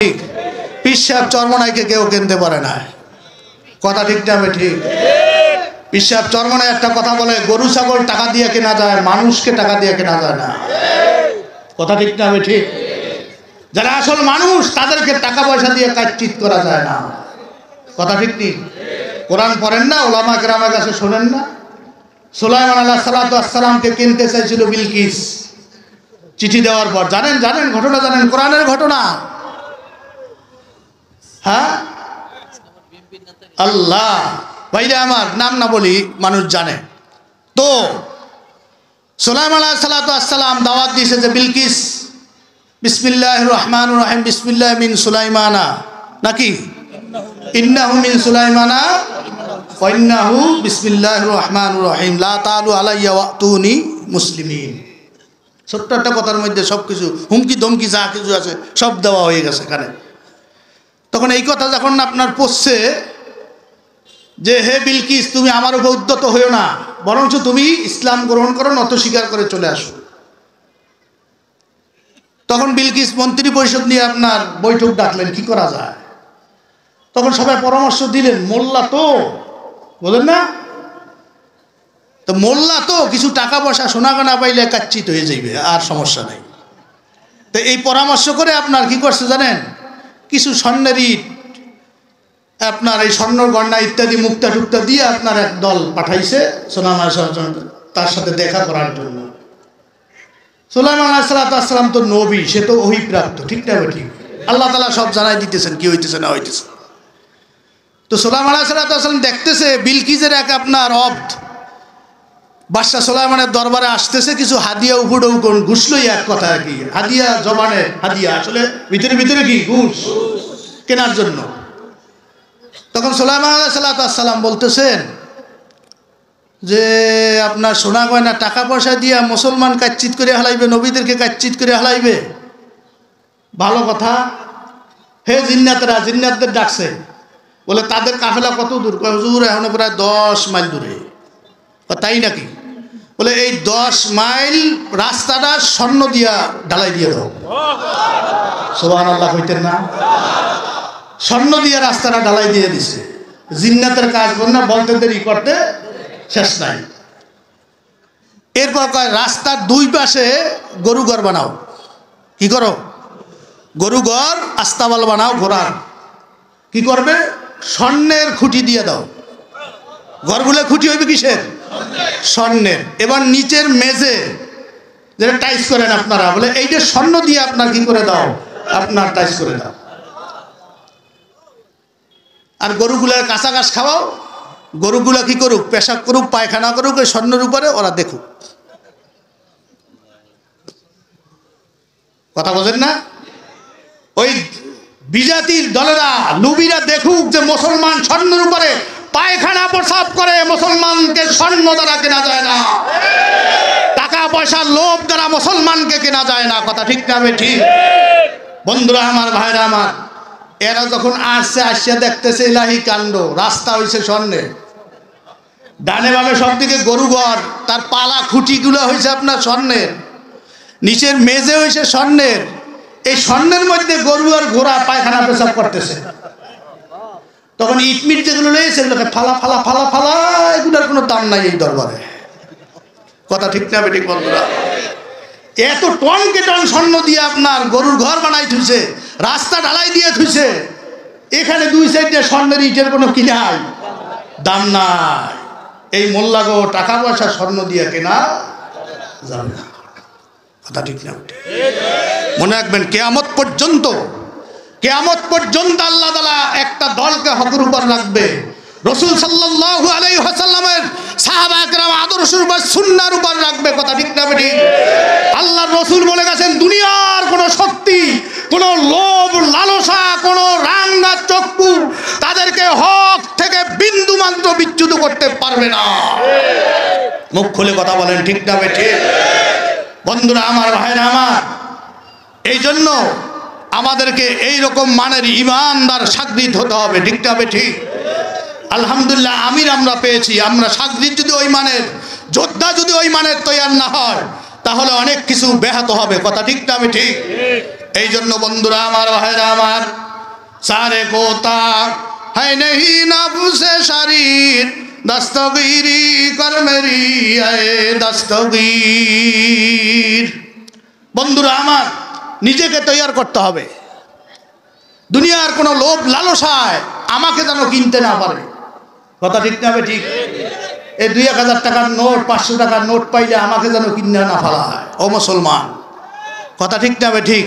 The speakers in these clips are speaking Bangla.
ঠিক পীর সাহেব চরমনাইকে কেউ কিনতে পারে না, কথা ঠিক না ঠিক? পীর সাহেব চরমনাই একটা কথা বলে, গরু ছাগল টাকা দিয়ে কেনা যায়, মানুষকে টাকা দিয়ে কেনা যায় না, কথা ঠিক না ঠিক? যারা আসল মানুষ তাদেরকে টাকা পয়সা দিয়ে কাজচিত করা যায় না, কথা ঠিক নেই? কোরআন পড়েন না, ওলামা কেরামের কাছে শোনেন না? সুলাইমান আলাইহিস সালাতু ওয়াস সালামকে কিনতে চাইছিল বিলকিস চিঠি দেওয়ার পর। জানেন ঘটনা জানেন, কোরআনের ঘটনা। হ্যাঁ, আল্লাহ ভাইরে আমার, নাম না বলি মানুষ জানে তো। সুলাইমান আলাইহিস সালাতু ওয়াস সালাম দাওয়াত দিয়েছে যে বিলকিস বিসমিল্লাহির রহমানির রহিম, বিসমিল্লাহ মিন সুলাইমানা, নাকি ইন্নাহু মিন সুলাইমানা ওয়া ইন্নাহু বিসমিল্লাহির রহমানির রহিম লা তাআলু আলাইয়া ওয়াতুনি মুসলিমিন। ছোট্ট একটা কথার মধ্যে সব কিছু হুমকি ধমকি যা কিছু আছে সব দেওয়া হয়ে গেছে এখানে। তখন এই কথা যখন আপনার পড়ছে যে হে বিলকিস, তুমি আমার উপর উদ্যত হইও না, বরঞ্চ তুমি ইসলাম গ্রহণ করো, নত স্বীকার করে চলে আসো। তখন বিলকিস মন্ত্রী পরিষদ নিয়ে আপনার বৈঠক ডাকলেন, কি করা যায়। তখন সবাই পরামর্শ দিলেন, মোল্লা তো বলেন না, তো মোল্লা তো কিছু টাকা পয়সা সোনা গয়না পাইলে কাচ্চিত হয়ে যাইবে, আর সমস্যা নাই। তো এই পরামর্শ করে আপনার কি করছে জানেন, কিছু স্বর্ণের ইট, আপনার এই স্বর্ণ গয়না ইত্যাদি মুক্তা টুক্তা দিয়ে আপনার এক দল পাঠাইছে সুলাইমান তার সাথে দেখা করার জন্য। সুলাইমান আলাইহিস সালাম তো নবী, সে তো ওহীপ্রাপ্ত, ঠিক না ঠিক? আল্লাহ তাআলা সব জানাই দিতেছেন কি হইতেছে না হইতেছে। তো সুলাইমান আলাইহিস সালাম দেখতেছে বিলকিসের এক আপনার অব্দ বাদশাহ সুলাইমানের দরবারে আসতেছে, কিছু হাদিয়া উপডৌ কোন ঘুষ লই, এক কথা আর কি, হাদিয়া জবানে হাদিয়া, আসলে ভিতরে ভিতরে কি ঘুষ কেনার জন্য। তখন সুলাইমান আলাইহিস সালাম বলতেছেন যে আপনার সোনা গয়না টাকা পয়সা দিয়া মুসলমান কাচ্চিত করে হালাইবে, নবীদেরকে কাচ্চিত করে হালাইবে, ভালো কথা। হে জিন্নাতরা, জিন্নাতদের ডাকছে, বলে তাদের কাফেলা কত দূর? হুজুর এখন প্রায় 10 মাইল দূরে। তাই নাকি? বলে এই 10 মাইল রাস্তাটা স্বর্ণ দিয়া ঢালাই দিয়ে দাও। সুবহানাল্লাহ কইতেন না? স্বর্ণ দিয়ে রাস্তাটা ঢালাই দিয়ে দিছে। জিন্নাতের কাজ না বলতে দেরি করতে শেষ নাই। এরপর কয় রাস্তার দুই পাশে গরুঘর বানাও। কি করো? গরুঘর আস্তাবল বানাও ঘোড়ার। কি করবে? স্বর্ণের খুঁটি দিয়ে দাও। ঘরগুলো খুঁটি হইবে কিসের? স্বর্ণের। এবার নিচের মেঝে যেটা টাইস করেন আপনারা, বলে এইটা স্বর্ণ দিয়ে আপনার কি করে দাও, আপনার টাইস করে দাও। আর গরুগুলার কাঁচা ঘাস খাওয়াও। গরুগুলা কি করুক? পেশাব করুক, পায়খানা করুক ওই স্বর্ণের উপরে, ওরা দেখুক। কথা বোঝেন না? ওই বিজাতির দলেরা, লুবিরা দেখুক যে মুসলমান স্বর্ণের উপরে পায়খানা প্রসাব করে। মুসলমানকে স্বর্ণ দ্বারা কেনা যায় না, টাকা পয়সার লোভ দ্বারা মুসলমানকে কেনা যায় না, কথা ঠিক না ঠিক? বন্ধুরা আমার, ভাইরা আমার, এরা যখন আসছে দেখতেছে ইলাহি কাণ্ড, রাস্তা হয়েছে স্বর্ণের, ডানে বামে সব দিকে গরুঘর, তার পালা খুঁটিগুলো হয়েছে আপনার স্বর্ণের, নিচের মেঝে হয়েছে স্বর্ণের। এই স্বর্ণের মধ্যে গরু আর ঘোড়া পায়খানা পেশাব করতেছে। তখন ইটমিট যেগুলো রয়েছে সেগুলোকে ফালা ফালা ফালা ফালা, এগুলোর কোনো দাম নাই এই দরবারে, কথা ঠিক না বেঠিক বন্ধুরা? এত টনকে টন স্বর্ণ দিয়ে আপনার গরুর ঘর বানাই থুইছে, রাস্তা ঢালাই দিয়ে থুইছে, এখানে দুই সাইডে স্বর্ণের ইটের কোনো কি নাই, দাম নাই। এই মোল্লাগো টাকা পয়সা স্বর্ণ দিয়ে কেনা যাবে না, কথা ঠিক না? মনে রাখবেন, কেয়ামত পর্যন্ত আল্লাহ তাআলা একটা দলকে হকের উপর রাখবে। রাসূল সাল্লাল্লাহু আলাইহি ওয়াসাল্লামের সাহাবা একরাম আদর্শের উপর, সুন্নাহর উপর রাখবে, কথা ঠিক না বেঠিক? আল্লাহর রাসূল বলে গেছেন, দুনিয়ার কোনো শক্তি, কোনো লোভ লালসা, কোনো রাঙ্গা চক্ষু তাদেরকে হক থেকে বিন্দু মাত্র বিচ্যুত করতে পারবে না। মুখ খুলে কথা বলেন, ঠিক না বেঠিক? বন্ধুরা আমার, ভাইরা আমার, এই জন্য আমাদেরকে এইরকম মানের ইমানদার সাগরিদ হতে হবে, ঠিক না বেঠিক? আলহামদুলিল্লাহ আমির আমরা পেয়েছি। আমরা সাগরিদ যদি ওই মানের, যোদ্ধা যদি ওই মানের তৈয়ার না হয়, তাহলে অনেক কিছু ব্যাহত হবে, কথা ঠিক না বেঠিক? এই জন্য বন্ধুরা আমার, ভাইরা আমার, সারে কোতা है नहीं नफ्स शरीर दस्तगीरी कर मेरी आए दस्तगीर। বন্ধুরা আমার, নিজেকে তৈয়ার করতে হবে। দুনিয়ার কোনো লোভ লালসায় আমাকে যেন কিনতে না পারে। কথা ঠিক না? ঠিক। এই 2-1000 টাকার নোট, 500 টাকার নোট পাইলে আমাকে যেন কিনে না ফেলা হয়। ও মুসলমান, কথা ঠিক না? ঠিক।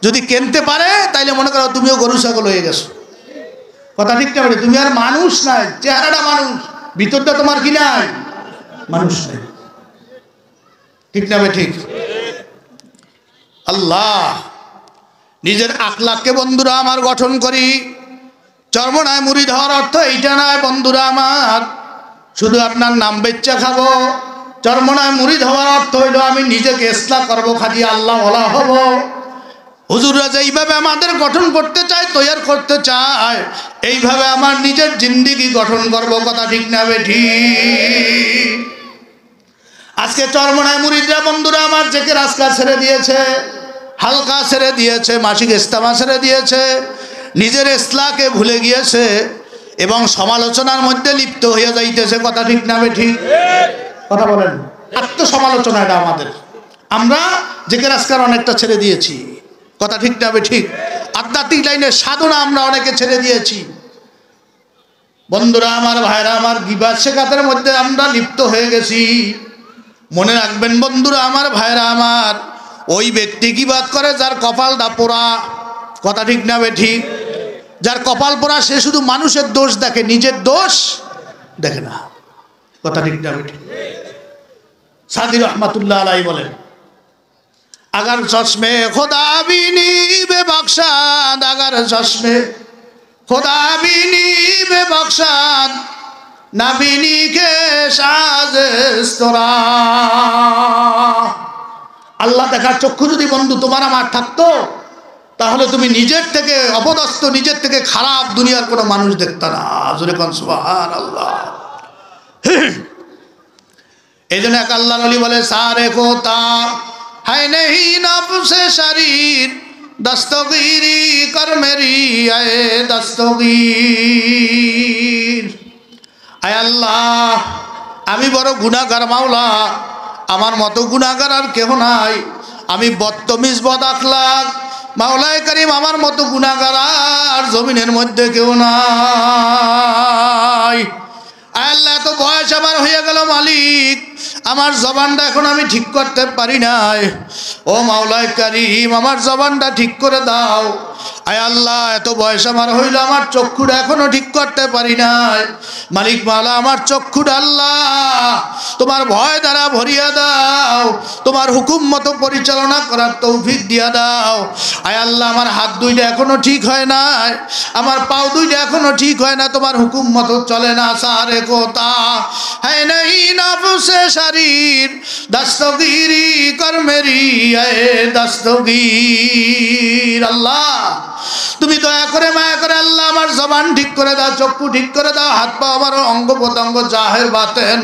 যদি কিনতে পারে তাইলে মনে করো তুমিও গরু ছাগল হয়ে গেছো। কথা ঠিক না? তুমি আর মানুষ নাই, চেহারাটা মানুষ, ভিতরটা তোমার কি নাই? মানুষ নাই। ঠিক না? ঠিক। আল্লাহ নিজের আখলাককে বন্ধুরা আমার গঠন করি। চরমনায় মুরিদ হওয়ার অর্থ এইটা নয় বন্ধুরা আমার শুধু আপনার নাম বেচ্চা খাবো। চরমনায় মুরিদ হওয়ার অর্থ হইল আমি নিজেকে ইসলাহ করবো, খালি আল্লাহ ওয়ালা হব। হুজুররা যেইভাবে আমাদের গঠন করতে চায়, তৈয়ার করতে চায়, এইভাবে আমার নিজের জিন্দেগি গঠন করব। কথা ঠিক না? ঠিক। আজকে চরমনায় মুরিদরা বন্ধুরা আমার জেকে রাস্তা ছেড়ে দিয়েছে, হালকা ছেড়ে দিয়েছে, মাসিক ইস্তেমা ছেড়ে দিয়েছে, নিজের ইসলাহকে ভুলে গিয়েছে এবং সমালোচনার মধ্যে লিপ্ত হয়ে যাইতেছে। কথা ঠিক না? ঠিক। কথা বলেন। আত্মসমালোচনা এটা আমাদের। আমরা জেকে রাস্তার অনেকটা ছেড়ে দিয়েছি। কথা ঠিক না? ঠিক। আধ্যাত্মিক লাইনের সাধনা আমরা অনেকে ছেড়ে দিয়েছি। বন্ধুরা আমার, ভাইরা আমার, গিবাত শেখাতের মধ্যে আমরা লিপ্ত হয়ে গেছি। মনে রাখবেন বন্ধুরা আমার, ভাইরা আমার, ওই ব্যক্তি গিবাত করে যার কপালটা পোড়া। কথা ঠিক না? ঠিক। যার কপাল পোড়া সে শুধু মানুষের দোষ দেখে, নিজের দোষ দেখে না। কথা ঠিক না? ঠিক। সাদি রহমাতুল্লাহ আলাইহি বলেন, अगर चश्मे खुदा बीनी बेबख्शाद, अगर चश्मे खुदा बीनी बेबख्शाद, ना बीनी के साजस्तरा। আল্লাহ দেখার চক্ষু যদি বন্ধু তোমার আমার থাকতো, তাহলে তুমি নিজের থেকে অপদস্থ, নিজের থেকে খারাপ দুনিয়ার কোনো মানুষ দেখতে না। জোরে কোন সুবহানাল্লাহ। এই জন্য এক আল্লাহর ওলি বলে, সারে কোতা है नहीं नफ्स शरीर दस्तगीरी कर मेरी आए दस्तगीर। आय अल्लाह, আমি বড় গুনাহগার মাওলা, আমার মতো গুনাহগার আর কেউ নাই। আমি বদতমিজ বদ আখলাক মাওলায়ে কারীম, আমার মতো গুনাহগার আর জমিনের মধ্যে কেউ নাই। আয় আল্লাহ, এত বয়স আমার হয়ে গেল মালিক, আমার জবানটা এখন আমি ঠিক করতে পারি নাই। ও মাওলায়ে কারীম, আমার জবানটা ঠিক করে দাও। আয় আল্লাহ, এত বয়স আমার হইল, আমার চক্ষুটা এখনো ঠিক করতে পারি নাই। মালিক মাওলা, আমার চক্ষুটা আল্লাহ তোমার ভয় দ্বারা ভরিয়া দাও, তোমার হুকুম মতো পরিচালনা করার তৌফিক দিয়া দাও। আয় আল্লাহ, আমার হাত দুইটা এখনো ঠিক হয় নাই, আমার পাও দুইটা এখনো ঠিক হয় না, তোমার হুকুম মতো চলে না। সারে কোতা হ্যাঁ নেই নফসে শরীর দস্তগীরি কর মেরি আয়ে দস্তগীর। আল্লাহ তুমি দয়া করে মায়া করে আল্লাহ আমার জবান ঠিক করে দাও, চক্ষু ঠিক করে দাও, হাত পা আমার অঙ্গ প্রত্যঙ্গ জাহের বাতেন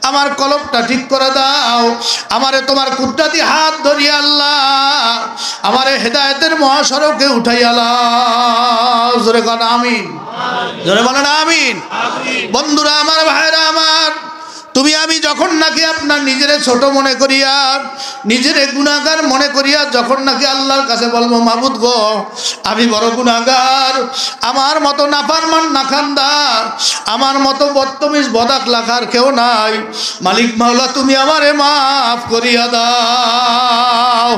আমার কলবটা ঠিক করে দাও। আমারে তোমার কুদরতি হাত ধরিয়া আল্লাহ আমারে হেদায়েতের মহাসড়কে উঠাইয়া লাও। জোরে বলেন আমিন, জোরে বলেন আমিন। বন্ধুরা আমার, ভাইরা আমার, তুমি আমি যখন নাকি আপনার নিজেরে ছোট মনে করিয়া, নিজেরে গুনাহগার মনে করিয়া যখন নাকি আল্লাহর কাছে বলবো, মাবুদ গো আমি বড় গুনাহগার, আমার মতো নাফরমান নাখানদার, আমার মতো বদতমিজ বদাখলাকার কেউ নাই, মালিক মাওলা তুমি আমারে মাফ করিয়া দাও।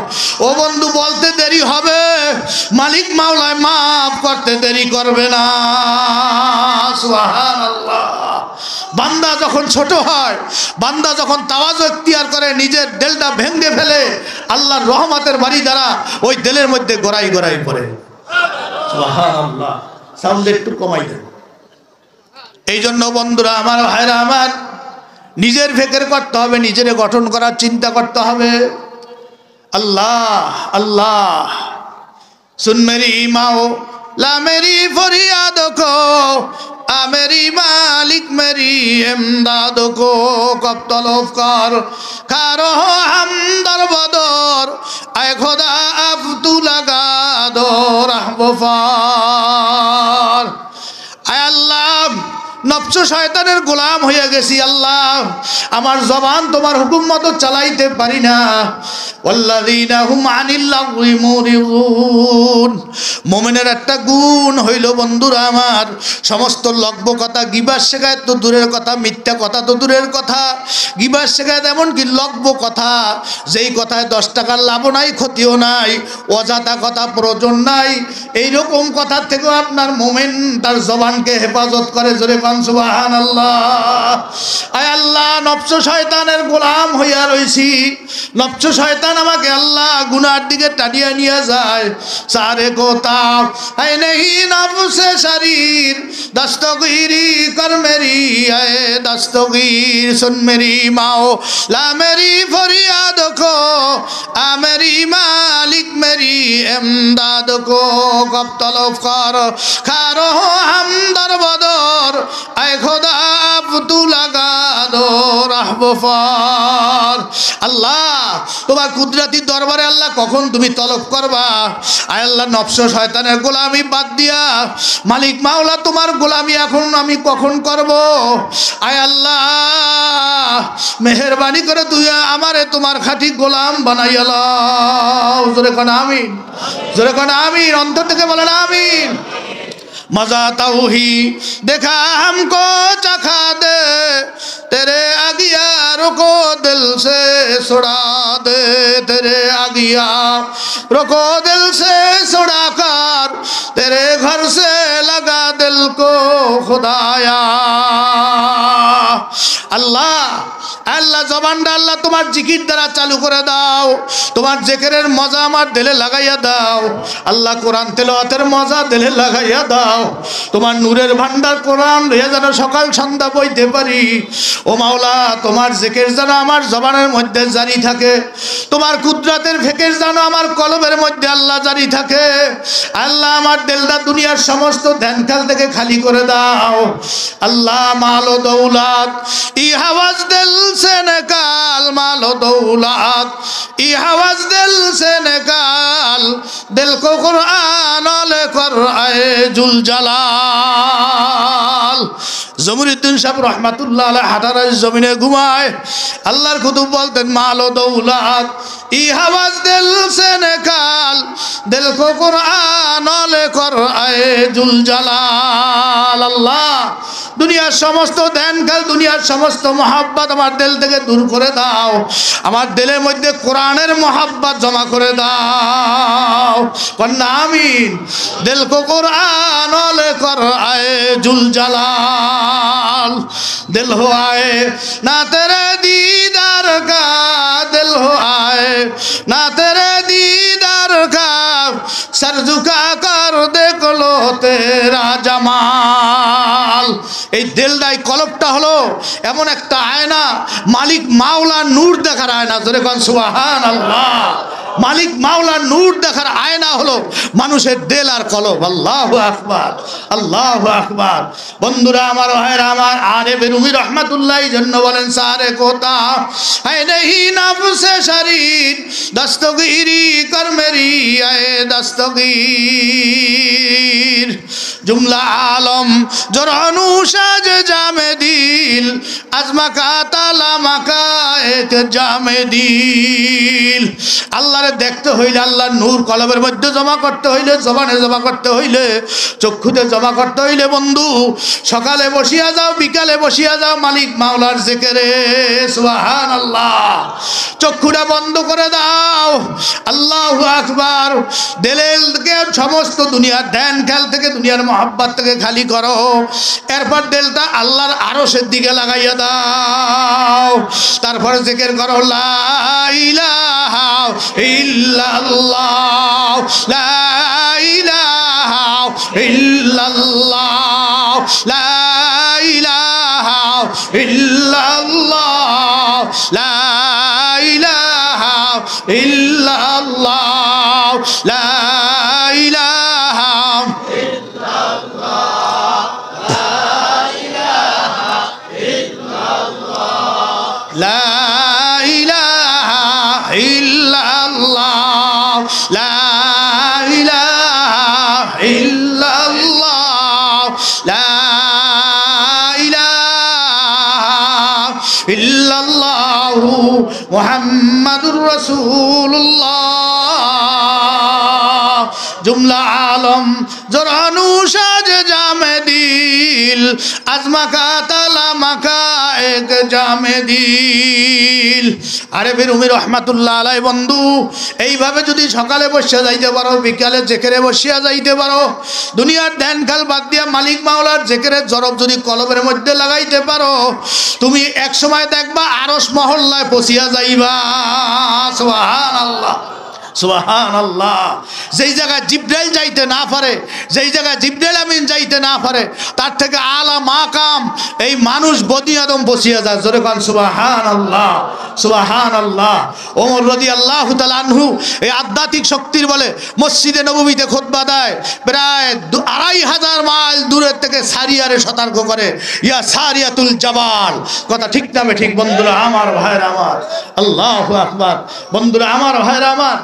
ও বন্ধু, বলতে দেরি হবে, মালিক মাওলায় মাফ করতে দেরি করবে না। সুবহানাল্লাহ। বান্দা যখন ছোট হয়, বান্দা যখন তাওয়াজু ইখতিয়ার করে, নিজের দিলটা ভেঙে ফেলে, আল্লাহর রহমতের বাড়ি দ্বারা ওই দিলের মধ্যে গড়াই গড়াই পড়ে। সুবহানাল্লাহ। সাউন্ড একটু কমাই দেন। এই জন্য বন্ধুরা আমার, ভাইরা আমার, নিজের ফিকির করতে হবে, নিজের গঠন করার চিন্তা করতে হবে। আল্লাহ আল্লাহ सुन मेरी माओ ला मेरी फरियाद को मेरी मालिक मेरी इमदाद को कब तलब कर कारो हम दर बदर आए खुदा अब तू लगा दो रहमफार आय अल्लाह नफ्स शयतानेर गोलाम হয়ে গেছি আল্লাহ আমার জবান তোমার হুকুম মতো চালাইতে পারি না ওয়াল্লাযিনা হুম আনিল লাগwi মুরিদুন মুমিনের একটা গুণ হইল বন্ধুরা আমার সমস্ত লগ্ব কথা গিবাস শিকায়ত তো দূরের কথা মিথ্যা কথা তো দূরের কথা গিবাস শিকায়ত এমন কি লগ্ব কথা যেই কথায় 10 টাকার লাভ নাই ক্ষতিও নাই অযথা কথা প্রয়োজন নাই এই রকম কথা থেকে আপনার মুমিন তার জবানকে হেফাজত করে জোরে সুবহানাল্লাহ আয় আল্লাহ নফস শয়তানের গোলাম হইয়া রইছি নফস শয়তান আমাকে আল্লাহ গুনার দিকে টানিয়া নিয়ে যায় সারে কোতা আয় নেহি নফসে শরীর দস্তগীরি কর মেরি আয় দস্তগীর সুন মেরি মাও লা মেরি ফরিয়াদ কো আ মেরি মালিক মেরি ইমদাদ কো কব তলব কর খারো হাম দর বদর आए खुदा अब तू लगा दो रहमफार अल्लाह তোমার কুদরতি দরবারে আল্লাহ কখন তুমি তলব করবা আয় আল্লাহ নফস শয়তানের গোলামি বাদ দিয়া মালিক মাওলা তোমার গোলামি এখন আমি কখন করব আয় আল্লাহ মেহেরবানি করে তুই আমারে তোমার খাঁটি গোলাম বানাইয়া লাও জোরে কোন আমিন জোরে কোন আমিন অন্তর থেকে বলেন আমিন मजा तौही देखा हमको चखा दे तेरे आगिया रुको दिल से सुड़ा दे तेरे आगिया रुको दिल से सुड़ा कर तेरे घर से लगा दिल को खुदाया अल्लाह আল্লাহ জবানটা আল্লাহ তোমার জিকির দ্বারা চালু করে দাও তোমার জিকিরের মজা আমার দিলে লাগাইয়া দাও আল্লাহ কোরআন তেলাওয়াতের মজা দিলে লাগাইয়া দাও তোমার নূরের ভান্ডার কোরআন লইয়া যেন সকাল সন্ধ্যা বইতে পারি ও মাওলা তোমার জিকির যেন আমার জবানের মধ্যে জারি থাকে তোমার কুদরতের ফিকির যেন আমার কলবের মধ্যে আল্লাহ জারি থাকে আল্লাহ আমার দিলটা দুনিয়ার সমস্ত ধ্যান খেয়াল থেকে খালি করে দাও আল্লাহ মাল ও দৌলত ই হাওয়াজ দিল से निकाल माल दौलत ये हवस दिल से निकाल दिल को कुरान ले कर आए जुल जलाल जमुरुद्दीन साहब रहमतुल्लाह अलैह हाटारा जमीने घुमाए अल्लाहर कुतुब बोलतें माल दौलत ये हवस दिल से निकाल दिल को कुरान ले कर आए जुल जलाल अल्लाह দুনিয়ার সমস্ত ধ্যান খেল দুনিয়ার সমস্ত মহব্বত আমার দিল থেকে দূর করে দাও আমার দিলের মধ্যে কোরআনের মহব্বত জমা করে দাও কন্যা আমিন দিল কো কুরআন লে কর আয়ে জুল জালাল दिल हो आए ना तेरे दीदार का दिल हो आए ना तेरे दीदार का सर झुका कर देख लो तेरा जमाल এই দিলদাই কলবটা হলো এমন একটা আয়না মালিক মাওলা নূর দেখার আয়না জোরে কোন সুবহানাল্লাহ মালিক মাওলা নূর দেখার আয়না হলো মানুষের দিল আর কলব আল্লাহু আকবার আল্লাহু আকবার বন্ধুরা আমার ভাইরা আমার আরেফ রুমি রহমাতুল্লাহি জন্য বলেন সারে কোতা है नहीं नफ्स शरीर दस्तगीरी कर मेरी आए दस्तगीर जुमला आलम जोरानुशाज जामे दिल आजमा का ताला मका एक जामे दिल अल्लाह रे देखते হইলে আল্লাহর নূর কলবের মধ্যে জমা করতে হইলে জবানে জমা করতে হইলে চক্ষুতে জমা করতে হইলে বন্ধু সকালে বসিয়া যাও বিকালে বসিয়া যাও মালিক মাওলার জিকিরে সুবহানাল্লাহ চক্ষুটা বন্ধ করে দাও আল্লাহু আকবার দিলকে সমস্ত দুনিয়ার ধ্যান খেয়াল থেকে দুনিয়ার মহব্বত থেকে খালি করো এরপর দিলটা আল্লাহর আরশের দিকে লাগাইয়া দাও তারপর জিকির করো লা ইলাহা ইল্লাল্লাহ লা ইলাহা ইল্লাল্লাহ লা ইলাহা ইল্লাল্লাহ লা ইলাহা ইল্লাল্লাহ লা ইলাহা ইল্লাল্লাহ মুহাম্মাদুর রাসূলুল্লাহ। জুমলা আলম জরানু সাজ জামে দিল, আজমাকা তালা মাকা এক জামে দিল। আরে বেরুমি রহমাতুল্লাহ আলাই বন্ধু, এইভাবে যদি সকালে বসিয়া যাইতে পারো, বিকালে জেকেরে বসিয়া যাইতে পারো, দুনিয়ার ধ্যান খাল বাদ দিয়া মালিক মাওলার জেকেরের জরব যদি কলবের মধ্যে লাগাইতে পারো, তুমি এক সময় দেখবা আরশ মহল্লায় পৌঁছিয়া যাইবা। সুবহানাল্লাহ, সুবহানাল্লাহ। যেই জায়গায় জিব্রাইল যাইতে না পারে, যেই জায়গায় জিব্রাইল আমিন যাইতে না পারে, তার থেকে আলা মাকাম এই মানুষ বনি আদম বসিয়া যায়। জোরে বলেন সুবহানাল্লাহ, সুবহানাল্লাহ। ওমর রাদিয়াল্লাহু তাআলা আনহু এই আধ্যাত্মিক শক্তির বলে মসজিদে নববীতে খুতবা দেয়, প্রায় ২৫০০ মাইল দূরের থেকে সারিয়ারে সতর্ক করে, ইয়া সারিয়াতুল জাবাল। কথা ঠিক না ঠিক বন্ধুরা আমার, ভাইরা আমার? আল্লাহু আকবার। বন্ধুরা আমার, ভাইরা আমার,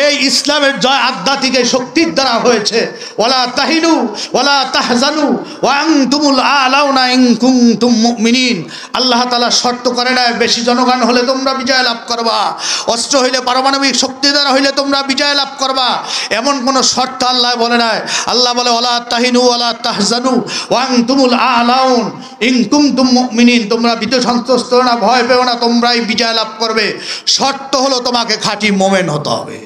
এই ইসলামের জয় আধ্যাত্মিক শক্তির দ্বারা হয়েছে। ওয়ালা তাহিনু ওয়ালা তাহজানু ওয়া আনতুমুল আলাউনা ইন কুনতুম মুমিনিন। আল্লাহ তাআলা শর্ত করে না বেশি জনগণ হলে তোমরা বিজয় লাভ করবা, অস্ত্র হইলে পারমাণবিক শক্তি দ্বারা হইলে তোমরা বিজয় লাভ করবা, এমন কোন শর্ত আল্লাহ বলে নাই। আল্লাহ বলে ওয়ালা তাহিনু ওয়ালা তাহজানু ওয়া আনতুমুল আলাউন ইন কুনতুম মুমিনিন। তোমরা ভীত সন্ত্রস্ত না, ভয় পেও না, তোমরাই বিজয় লাভ করবে। শর্ত হলো তোমাকে খাঁটি মুমিন হতে হবে।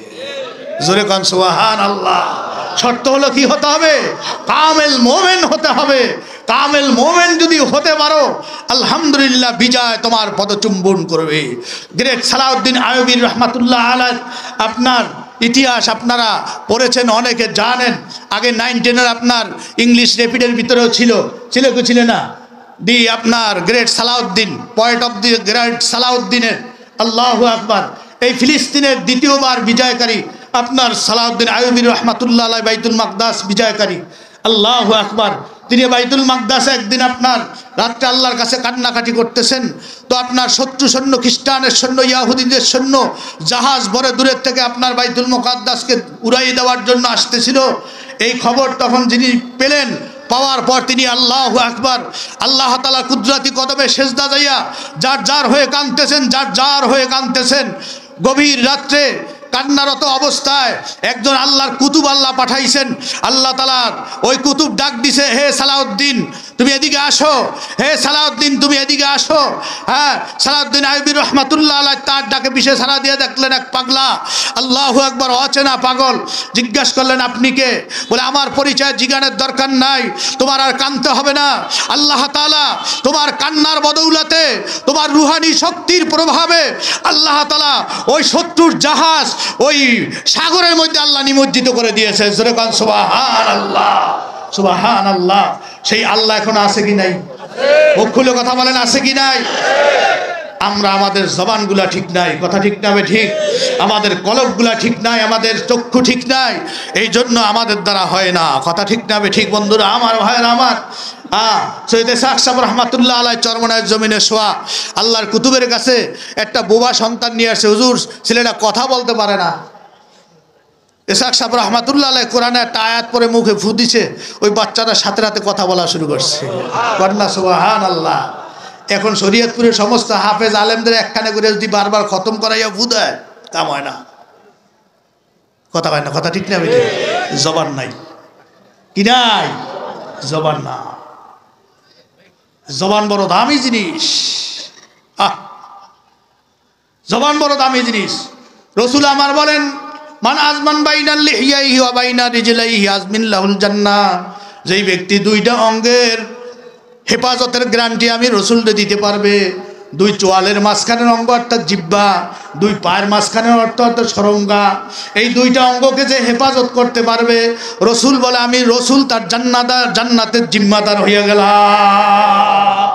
জোরে কান সুবহানাল্লাহ। শর্ত হলো কি হতে হবে? কামেল মুমিন হতে হবে। কামেল মুমিন যদি হতে পারো, আলহামদুলিল্লাহ বিজয় তোমার পদচুম্বন করবে। গ্রেট সালাউদ্দিন আইয়ুবী রহমাতুল্লাহ আলাইহি, আপনার ইতিহাস আপনারা পড়েছেন, অনেকে জানেন। আগে 9-10 আপনার ইংলিশ র্যাপিডের ভিতরেও ছিল কি ছিল না? দি আপনার great Salahuddin, point of the great সালাউদ্দিনের, আল্লাহু আকবার, এই ফিলিস্তিনের দ্বিতীয়বার বিজয়কারী আপনার সালাউদ্দিন আইয়ুবী রহমাতুল্লাহ আলাইহি বাইতুল মাকদাস বিজয়কারী। আল্লাহু আকবার। তিনি বাইতুল মাকদাসে একদিন আপনার রাত্রে আল্লাহর কাছে কান্নাকাটি করতেছেন, তো আপনার শত্রু সৈন্য, খ্রিস্টানের সৈন্য, ইয়াহুদীদের সৈন্য জাহাজ ভরে দূরের থেকে আপনার বাইতুল মুকাদ্দাসকে উড়াই দেওয়ার জন্য আসতেছিল। এই খবর তখন যিনি পেলেন, পাওয়ার পর তিনি আল্লাহু আকবার, আল্লাহ তাআলা কুদরতি কদমে সেজদা যাইয়া যার যার হয়ে কাঁদতেছেন, যার যার হয়ে কাঁদতেছেন। গভীর রাত্রে কান্নারত অবস্থায় একজন আল্লাহর কুতুব আল্লাহ পাঠাইছেন। আল্লাহ তাআলার ওই কুতুব ডাক দিছে, হে সালাউদ্দিন তুমি এদিকে আসো, হে সালাউদ্দিন তুমি এদিকে আসো। হ্যাঁ, সালাউদ্দিন আইয়ুবী রহমাতুল্লাহ আলাইহি তার ডাকে পিছে সাড়া দিয়ে দেখলেন এক পাগলা, আল্লাহু আকবার, অচেনা পাগল। জিজ্ঞাসা করলেন আপনি কে? বলে আমার পরিচয় জিজ্ঞানের দরকার নাই, তোমার আর কাঁদতে হবে না। আল্লাহ তাআলা তোমার কান্নার বদৌলতে, তোমার রুহানি শক্তির প্রভাবে আল্লাহ তাআলা ওই শত্রুর জাহাজ ওই সাগরের মধ্যে আল্লাহ নিমজ্জিত করে দিয়েছে। জোরে বলেন সুবহানাল্লাহ, সুবহানাল্লাহ। সেই আল্লাহ এখন আছে কি নাই? মুখ খুলে কথা বলেন, আছে কি নাই? আমরা আমাদের জবানগুলা ঠিক নাই, কথা ঠিক না ঠিক, আমাদের কলবগুলা ঠিক নাই, আমাদের চক্ষু ঠিক নাই, এই জন্য আমাদের দ্বারা হয় না, কথা ঠিক না ঠিক বন্ধুরা আমার, ভাইয়েরা আমার। সৈয়দ ইসহাক সাহেব রহমাতুল্লাহ আলাইহি চরমনায়ের জমিনে শোয়া আল্লাহর কুতুবের কাছে একটা বোবা সন্তান নিয়ে আসে। হুজুর ছেলেটা কথা বলতে পারে না। ইসহাক সাহেব রহমাতুল্লাহ আলাইহি কোরআনে একটা আয়াত পরে মুখে ফু দিছে, ওই বাচ্চাটা সাথে সাথে কথা বলা শুরু করছে। কন্যা সুবহানাল্লাহ। এখন শরীয়তপুরের সমস্ত হাফেজ আলেমদের একখানে করে যদি বারবার খতম করাইয়া ফু দেয়, কাম হয় না, কথা হয় না, কথা ঠিক না বেঠিক? জবান নাই, কি নাই? জবান না। জবান বড় দামি জিনিস, জবান বড় দামি জিনিস। রসুল আমার বলেন, মান আজমান বাইনাল লিহিয়াইহি ওয়া বাইনা রিজলাইহি আজমিনলাহুল জান্নাহ। যেই ব্যক্তি দুইটা অঙ্গের হেফাজতের গ্যারান্টি আমি রসুলকে দিতে পারবে, দুই চোয়ালের মাঝখানের অঙ্গ অর্থাৎ জিহ্বা, দুই পায়ের মাঝখানের অর্থাৎ সরঙ্গা, এই দুইটা অঙ্গকে যে হেফাজত করতে পারবে, রসুল বলে আমি রসুল তার জান্নাতের জিম্মাদার হইয়া গেলাম।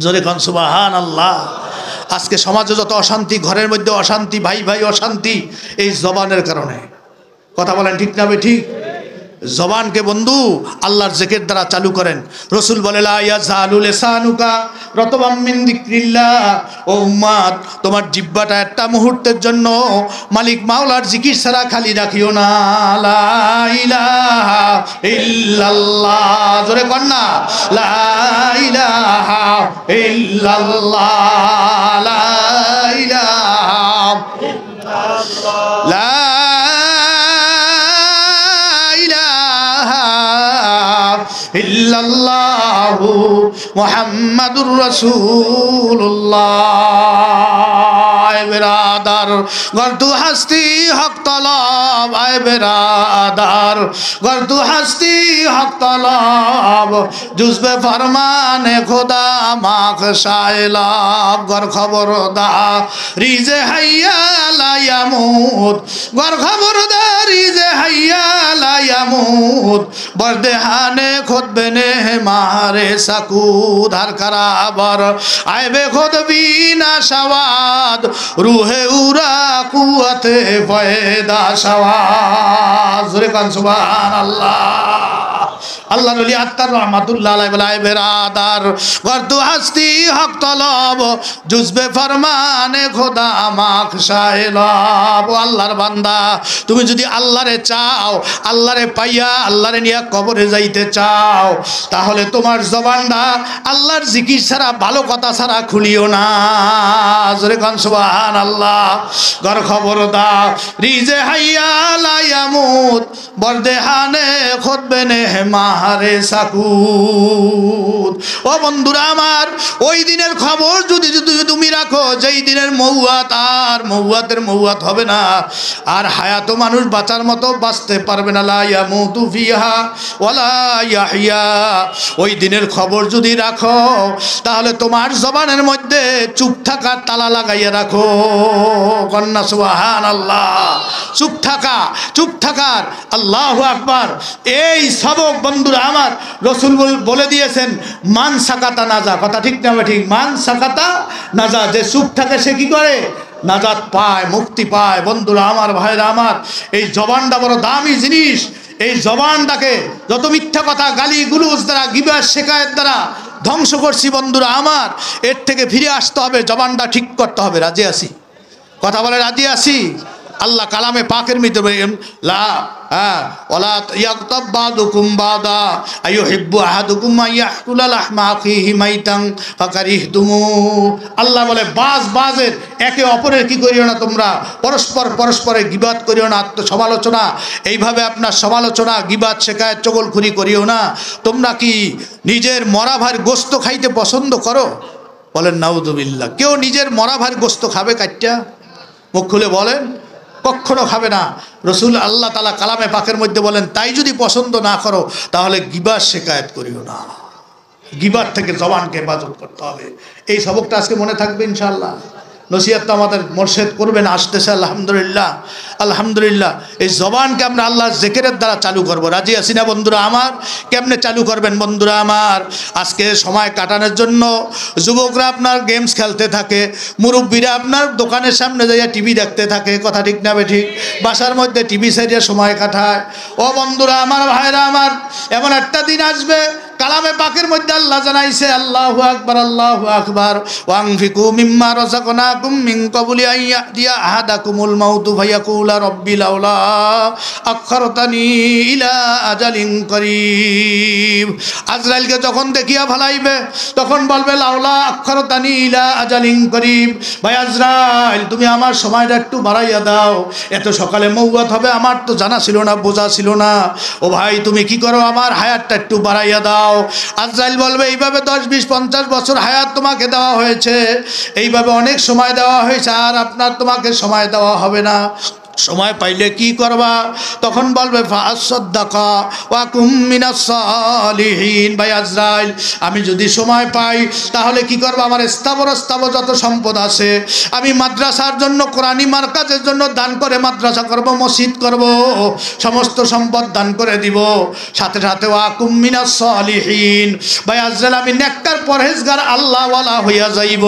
জোরে কোন সুবহানাল্লাহ। আজকে সমাজে যত অশান্তি, ঘরের মধ্যে অশান্তি, ভাই ভাই অশান্তি, এই জবানের কারণে, কথা বলেন ঠিক না ঠিক? জবানকে বন্ধু আল্লাহর জিকির দ্বারা চালু করেন। রসুল বলে লা ইয়াজালু লিসানুকা রাতবাম মিন যিকরিল্লাহ। ও উম্মত, তোমার জিহ্বাটা একটা মুহূর্তের জন্য মালিক মাওলার জিকির ছাড়া খালি রাখিও না। লা ইলাহা ইল্লাল্লাহ, জোরে কর না, লা ইলাহা ইল্লাল্লাহ, লা ইলাহা ইল্লাল্লাহু মুহাম্মাদুর রাসূলুল্লাহ। আয় বেরাদার গর্দু হাস্তি হক তলব, আয় বেরাদার গর্দু হাস্তি হক তলব, জুজবে ফরমানে খোদা মাখ শাইলাব। গর খবরদার রিজে হাইয়া লা ইয়ামুত, গর খবরদার রিজে হাইয়া লা ইয়ামুত, বরদেহানে খুদবেনে মারে সাকুদ। হর কারাবর আইবে খুদ বিনা সওয়াদ, রুহে উরা কুয়াতে ফয়দা সওয়াদ। জোরে কান সুবহানাল্লাহ। আল্লাহ নবী আত্মার রহমাতুল্লাহ আলাইহি বলে, আয় বেরাদার গর্দু হাস্তি হক তলব, জুজবে ফরমানে খোদা মাখ শাইলাব। ও আল্লাহর বান্দা, তুমি যদি আল্লাহরে চাও, আল্লাহরে পাইয়া আল্লাহরে নিয়ে কবরে যাইতে চাও, তাহলে তোমার জবানটা আল্লাহর জিকির ছাড়া, ভালো কথা ছাড়া খুলিও না। জোরে কান সুবহানাল্লাহ। গর খবরদার রিজে হাইয়া লা ইয়ামুত, বরদেহানে খুদবেনে মারে সাকুত। ও বন্ধুরা আমার, ওই দিনের খবর যদি তুমি রাখো, যেই দিনের মৌয়াত আর মৌয়াতের মৌয়াত হবে না, আর হায়াত মানুষ বাঁচার মতো বাঁচতে পারবে না। লা ইয়ামুতু ফিহা ওয়ালা ইয়াহইয়া। ওই দিনের খবর যদি রাখো, তাহলে তোমার জবানের মধ্যে চুপ থাকার তালা লাগাইয়া রাখো। কন্যা সুবহানাল্লাহ। চুপ থাকা, চুপ থাকার, আল্লাহু আকবার। এই সবক বন্ধুরা আমার রাসূল বলে দিয়েছেন, মান সাকাতা নাজা। কথা ঠিক না ঠিক? মান সাকাতা নাজা। যে চুপ থাকে সে কি করে? নাজাত পায়, মুক্তি পায়। বন্ধুরা আমার, ভাইরা আমার, এই জবানটা বড় দামি জিনিস। এই জবানটাকে যত মিথ্যা কথা, গালি গুলুজ দ্বারা, গিবত শিকায়েত দ্বারা ধ্বংস করছি বন্ধুরা আমার, এর থেকে ফিরে আসতে হবে, জবানটা ঠিক করতে হবে। রাজি আছি? কথা বলে রাজি আছি? আল্লাহ কালামে পাকের মধ্যে লা ওয়ালা ইয়াগতাব বাদুকুম বাদা আইয়ুহিব্বু আহাদুকুম আইয়াকুলা লাহমা আখিহি মাইতান ফাকারিহতুমু। আল্লাহ বলে, বাজের একে অপরের কি করিও না, তোমরা পরস্পরের গিবত করিও না, আত্মসমালোচনা, এইভাবে আপনার সমালোচনা, গিবত শিকায়েত চগলখুরি করিও না। তোমরা কি নিজের মরা ভাইয়ের গোশত খাইতে পছন্দ করো? বলেন নাউযুবিল্লাহ। কেউ নিজের মরা ভাইয়ের গোশত খাবে কাটটা? মুখ খুলে বলেন, কখনো খাবে না। রসুল আল্লাহ তাআলা কালামে পাকের মধ্যে বলেন, তাই যদি পছন্দ না করো, তাহলে গিবত শিকায়েত করিও না। গিবত থেকে জবানকে হেফাজত করতে হবে। এই সবকটা আজকে মনে থাকবে ইনশাআল্লাহ। নসিহত তো আমাদের মোরশেদ করবেন, আসতেছে আলহামদুলিল্লাহ, আলহামদুলিল্লাহ। এই জবানকে আমরা আল্লাহর জিকিরের দ্বারা চালু করব। রাজি আছি না বন্ধুরা আমার? কেমনে চালু করবেন বন্ধুরা আমার? আজকে সময় কাটানোর জন্য যুবকরা আপনার গেমস খেলতে থাকে, মুরব্বীরা আপনার দোকানের সামনে যাইয়া টিভি দেখতে থাকে। কথা ঠিক না ঠিক? বাসার মধ্যে টিভি সাইডিয়া সময় কাটায়। ও বন্ধুরা আমার, ভাইরা আমার, এমন একটা দিন আসবে, কালামে পাকের মধ্যে আল্লাহ জানাইছে, আল্লাহু আকবার, আল্লাহু আকবার, ওয়ানফিকু মিম্মা রাযাকনাকুম মিন ক্বাবলি আন ইয়াতিয়া আহাদাকুমুল মাউতু ফায়াকুলা রাব্বি লাউলা আখখারতানি ইলা আজালিন করিব। আজরাইলকে যখন দেখিয়া ফেলাইবে, তখন বলবে, লাউলা আখখারতানি ইলা আজালিন করিব। ভাই আজরাইল, তুমি আমার সময়টা একটু বাড়াইয়া দাও। এত সকালে মৌয়াত হবে, আমার তো জানা ছিল না, বোঝা ছিল না। ও ভাই, তুমি কি করো, আমার হায়াতটা একটু বাড়াইয়া দাও। আজরাইল বলবে, এইভাবে 10, 20, 50 বছর হায়াত তোমাকে দেওয়া হয়েছে, এইভাবে অনেক সময় দেওয়া হয়েছে, আর আপনার তোমাকে সময় দেওয়া হবে না। সময় পাইলে কি করবা? তখন বলবে, ফাসাদ্দাকা ওয়া কুম মিনাস সালিহিন। ভাই আজরাইল, আমি যদি সময় পাই তাহলে কি করবা? আমার স্থাবর যত সম্পদ আছে, আমি মাদ্রাসার জন্য, কোরআনী মার্কাজের জন্য দান করে মাদ্রাসা করব, মসজিদ করব, সমস্ত সম্পদ দান করে দিব। সাথে সাথে ওয়া কুম মিনাস সালিহিন। ভাই আজরাইল, আমি নেককার পরহেজগার আল্লাহওয়ালা হইয়া যাইব।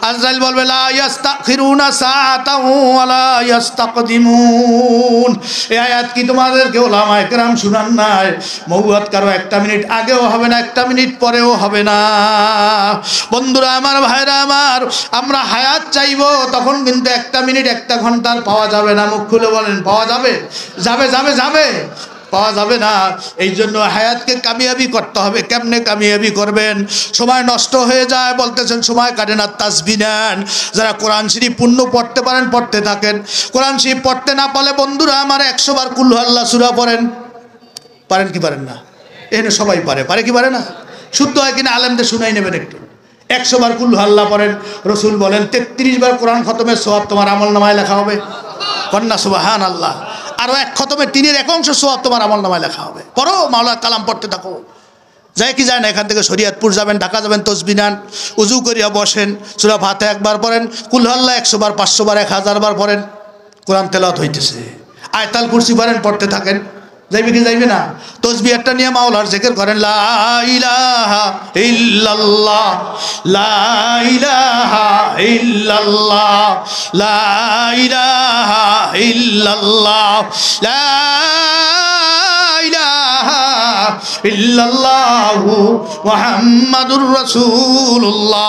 আজরাইল বলবে, লা ইয়াস্তাখিরুনা সাআতাও ওয়ালা ইয়াস্তাকদিমুন। এই আয়াত কি তোমাদেরকে উলামায়ে কেরাম শুনান নাই? মৌয়াত কারো 1 মিনিট আগেও হবে না, 1 মিনিট পরেও হবে না। বন্ধুরা আমার, ভাইরা আমার, আমরা হায়াত চাইবো, তখন কিন্তু 1 মিনিট 1 ঘন্টার পাওয়া যাবে না। মুখ খুলে বলেন, পাওয়া যাবে? যাবে যাবে যাবে? পাওয়া যাবে না। এই জন্য হায়াতকে কামিয়াবি করতে হবে। কেমনে কামিয়াবি করবেন? সময় নষ্ট হয়ে যায় বলতেছেন, সময় কাটে না, তাসবিহ নেন। যারা কোরআন শরীফ পূর্ণ পড়তে পারেন পড়তে থাকেন। কোরআন শরীফ পড়তে না পারলে বন্ধুরা আমার 100 বার কুল হু আল্লাহ সূরা পড়েন। পারেন কি পারেন না? এখানে সবাই পারে, পারে কি পারে না? শুদ্ধ হয় কিনা আলেমদের শুনাই নেবেন একটু। 100 বার কুল আল্লাহ পড়েন, রসুল বলেন 33 বার কোরআন খতমের সওয়াব তোমার আমল নামায় লেখা হবে। কন্যা সুবহান আল্লাহ। আরো 1 খতমের 3-এর 1 অংশ সওয়াব তোমার আমল নামায় লেখা হবে। পড়ো, মাওলার কালাম পড়তে থাকো। যায় কি যায় না? এখান থেকে শরীয়তপুর যাবেন, ঢাকা যাবেন, তসবিহ নেন, উজু করিয়া বসেন, সূরা ফাতিহা একবার পড়েন, কুল আল্লাহ 100 বার, 500 বার, 1000 বার পড়েন, কোরআন তেলাওয়াত হইতেছে। আয়াতুল কুরসি পড়েন, পড়তে থাকেন। যাইবে কি যাইবে না? তসবিহ একটা নিয়ে মাওলার জিকির করেন, লা ইলাহা ইল্লাল্লাহ, লা ইলাহা ইল্লাল্লাহ, লা ইলাহা ইল্লাল্লাহ, লা ইলাহা ইল্লাল্লাহু মুহাম্মাদুর রাসূলুল্লাহ।